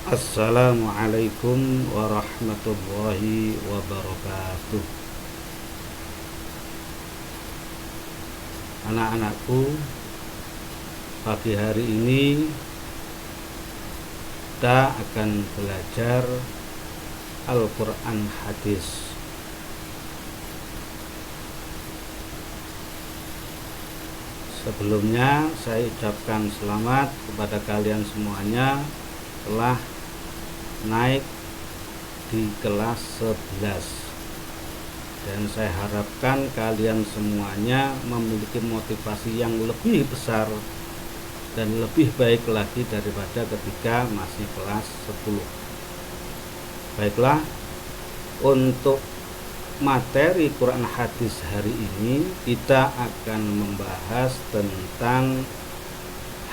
Assalamualaikum warahmatullahi wabarakatuh. Anak-anakku, pagi hari ini kita akan belajar Al-Quran Hadis. Sebelumnya saya ucapkan selamat kepada kalian semuanya telah naik di kelas 11, dan saya harapkan kalian semuanya memiliki motivasi yang lebih besar dan lebih baik lagi daripada ketika masih kelas 10. Baiklah, untuk materi Quran Hadis hari ini kita akan membahas tentang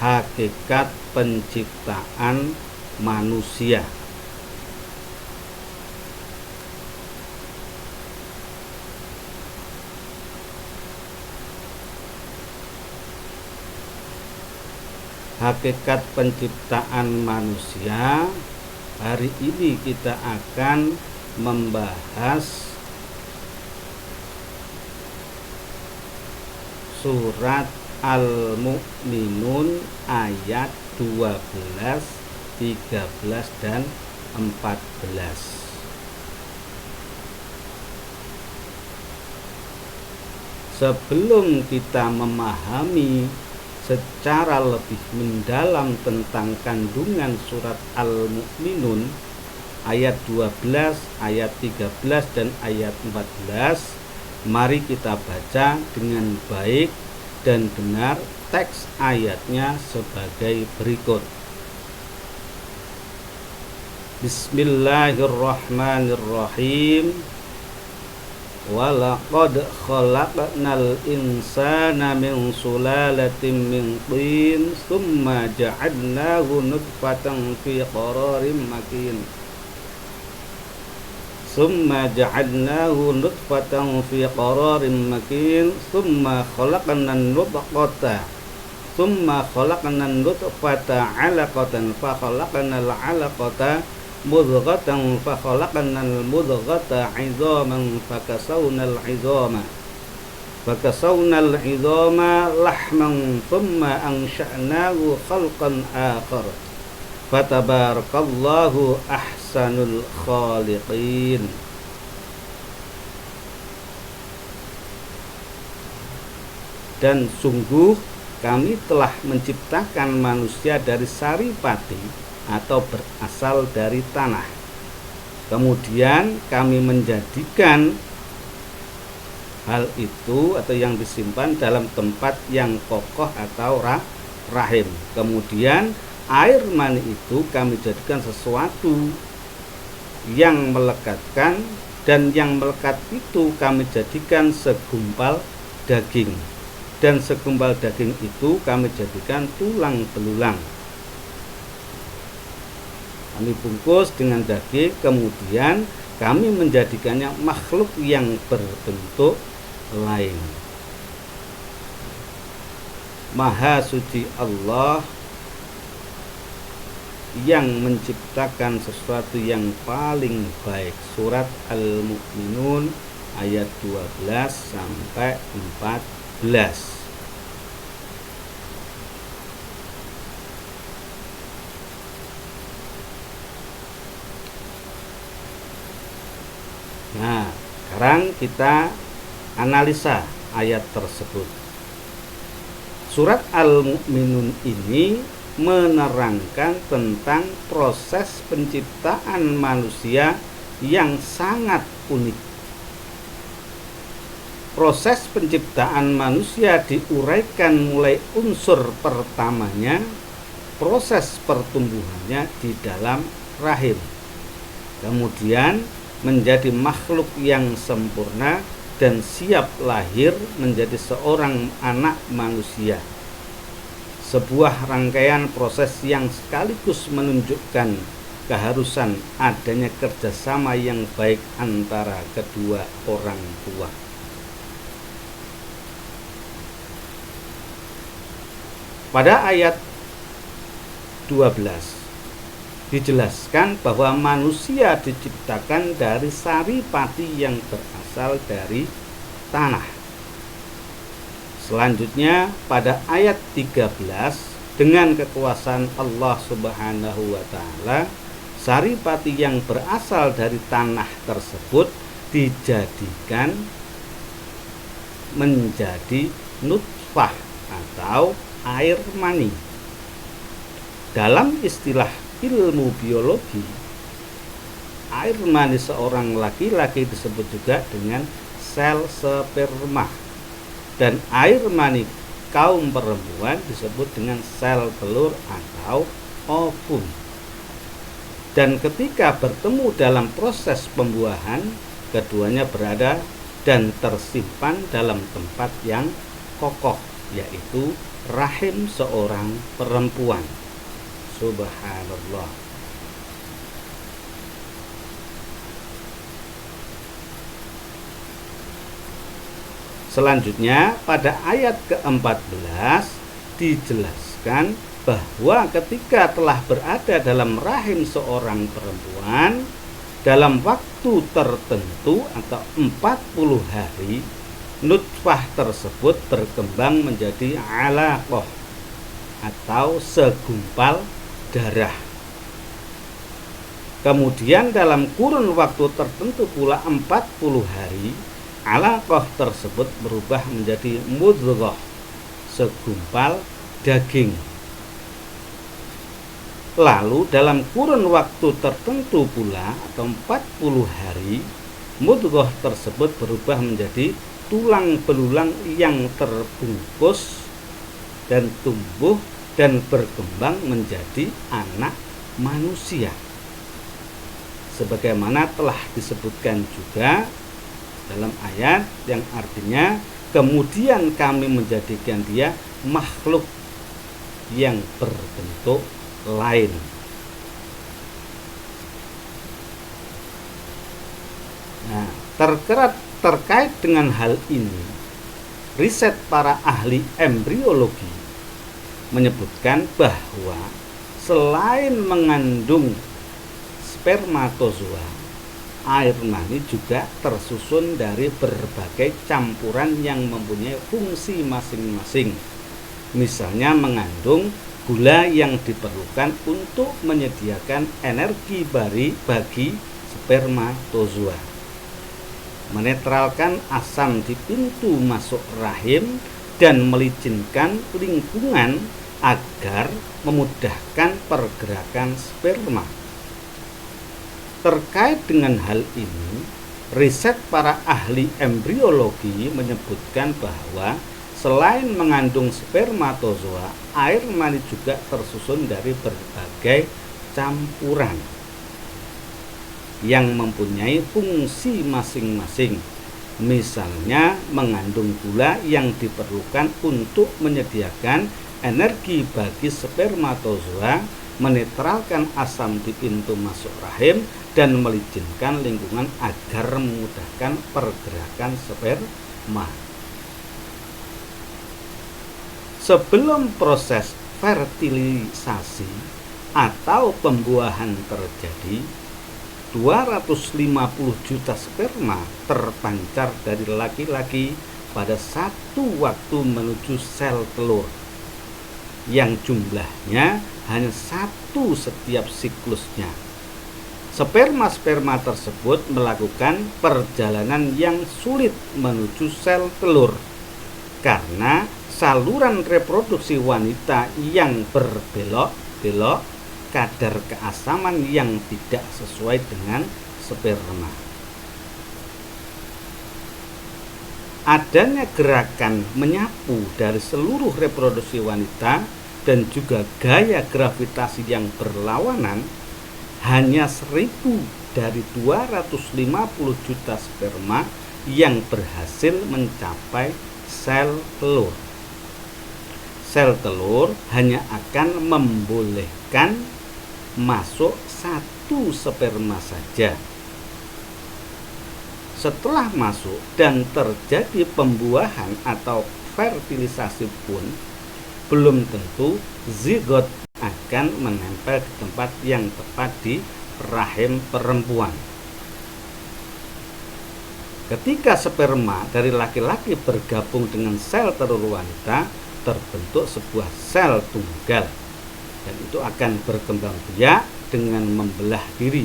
hakikat penciptaan manusia. Hakikat penciptaan manusia, hari ini kita akan membahas surat Al-Mu'minun ayat 12, 13 dan 14. Sebelum kita memahami secara lebih mendalam tentang kandungan surat Al-Mu'minun ayat 12, ayat 13 dan ayat 14, mari kita baca dengan baik dan benar teks ayatnya sebagai berikut. Bismillahirrahmanirrahim. Walaqad khalaqnal insana min sulalatin min tin thumma ja'alnahu nutfatan fi qararin makin. Thumma ja'alnahu nutfatan fi qararin makin thumma khalaqnan nutfata 'alaqatan fa khalaqnal 'alaqata mudghatan fa khalaqnal mudghata 'idhaman fakasawnal 'idhama lahman thumma ansha'nahu khalqan akhar fatabarakallahu ahsanul khaliqin. Dan sungguh kami telah menciptakan manusia dari saripati atau berasal dari tanah. Kemudian kami menjadikan hal itu atau yang disimpan dalam tempat yang kokoh atau rahim. Kemudian air mani itu kami jadikan sesuatu yang melekatkan, dan yang melekat itu kami jadikan segumpal daging, dan segumpal daging itu kami jadikan tulang belulang. Kami bungkus dengan daging, kemudian kami menjadikannya makhluk yang berbentuk lain. Maha suci Allah yang menciptakan sesuatu yang paling baik. Surat Al-Mu'minun ayat 12 sampai 14. Nah, sekarang kita analisa ayat tersebut. Surat Al-Mu'minun ini menerangkan tentang proses penciptaan manusia yang sangat unik. Proses penciptaan manusia diuraikan mulai unsur pertamanya, proses pertumbuhannya di dalam rahim. Kemudian menjadi makhluk yang sempurna dan siap lahir menjadi seorang anak manusia. Sebuah rangkaian proses yang sekaligus menunjukkan keharusan adanya kerjasama yang baik antara kedua orang tua. Pada ayat 12 dijelaskan bahwa manusia diciptakan dari saripati yang berasal dari tanah. Selanjutnya pada ayat 13, dengan kekuasaan Allah Subhanahu wa taala, saripati yang berasal dari tanah tersebut dijadikan menjadi nutfah atau air mani. Dalam istilah ilmu biologi, air mani seorang laki-laki disebut juga dengan sel sperma, dan air mani kaum perempuan disebut dengan sel telur atau ovum. Dan ketika bertemu dalam proses pembuahan, keduanya berada dan tersimpan dalam tempat yang kokoh, yaitu rahim seorang perempuan. Subhanallah. Selanjutnya pada ayat ke-14 dijelaskan bahwa ketika telah berada dalam rahim seorang perempuan dalam waktu tertentu atau 40 hari, nutfah tersebut berkembang menjadi alaqah atau segumpal darah. Kemudian dalam kurun waktu tertentu pula 40 hari, alaqah tersebut berubah menjadi mudghah, segumpal daging. Lalu dalam kurun waktu tertentu pula atau 40 hari, mudghah tersebut berubah menjadi tulang belulang yang terbungkus dan tumbuh dan berkembang menjadi anak manusia. Sebagaimana telah disebutkan juga dalam ayat yang artinya kemudian kami menjadikan dia makhluk yang berbentuk lain. Nah, terkait dengan hal ini, riset para ahli embriologi menyebutkan bahwa selain mengandung spermatozoa, air mani juga tersusun dari berbagai campuran yang mempunyai fungsi masing-masing. Misalnya mengandung gula yang diperlukan untuk menyediakan energi bagi spermatozoa, menetralkan asam di pintu masuk rahim, dan melicinkan lingkungan agar memudahkan pergerakan sperma. Terkait dengan hal ini, riset para ahli embriologi menyebutkan bahwa selain mengandung spermatozoa, air mani juga tersusun dari berbagai campuran yang mempunyai fungsi masing-masing. Misalnya mengandung gula yang diperlukan untuk menyediakan energi bagi spermatozoa, menetralkan asam di pintu masuk rahim, dan melicinkan lingkungan agar memudahkan pergerakan sperma. Sebelum proses fertilisasi atau pembuahan terjadi, 250 juta sperma terpancar dari laki-laki pada satu waktu menuju sel telur, yang jumlahnya hanya satu setiap siklusnya. Sperma-sperma tersebut melakukan perjalanan yang sulit menuju sel telur karena saluran reproduksi wanita yang berbelok-belok, kadar keasaman yang tidak sesuai dengan sperma. Adanya gerakan menyapu dari seluruh reproduksi wanita dan juga gaya gravitasi yang berlawanan, hanya 1000 dari 250 juta sperma yang berhasil mencapai sel telur. Sel telur hanya akan membolehkan masuk satu sperma saja. Setelah masuk dan terjadi pembuahan atau fertilisasi pun belum tentu zigot akan menempel di tempat yang tepat di rahim perempuan. Ketika sperma dari laki-laki bergabung dengan sel telur wanita, terbentuk sebuah sel tunggal, dan itu akan berkembang biak dengan membelah diri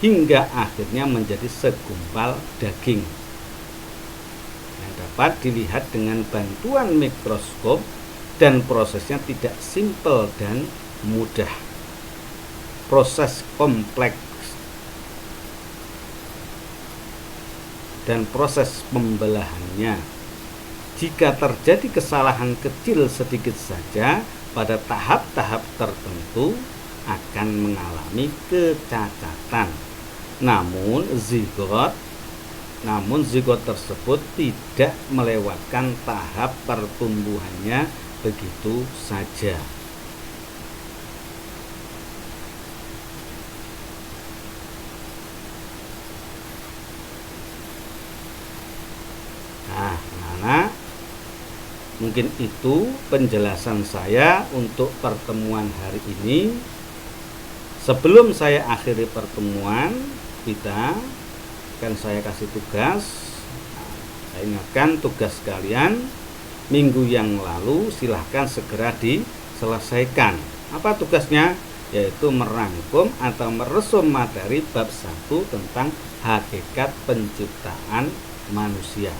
hingga akhirnya menjadi segumpal daging yang dapat dilihat dengan bantuan mikroskop, dan prosesnya tidak simpel dan mudah. Proses kompleks dan proses pembelahannya, jika terjadi kesalahan kecil sedikit saja pada tahap-tahap tertentu, akan mengalami kecacatan. Namun zigot tersebut tidak melewatkan tahap pertumbuhannya begitu saja. Nah, anak-anak, mungkin itu penjelasan saya untuk pertemuan hari ini. Sebelum saya akhiri pertemuan kita, akan saya kasih tugas. Saya ingatkan tugas kalian minggu yang lalu silahkan segera diselesaikan. Apa tugasnya? Yaitu merangkum atau meresum materi bab 1 tentang hakikat penciptaan manusia.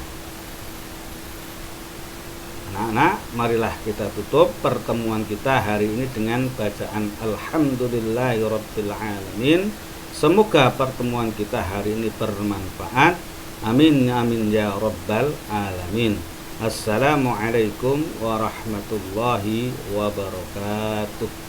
Anak-anak, marilah kita tutup pertemuan kita hari ini dengan bacaan Alhamdulillahirabbil alamin. Semoga pertemuan kita hari ini bermanfaat. Amin amin ya rabbal alamin. Assalamualaikum warahmatullahi wabarakatuh.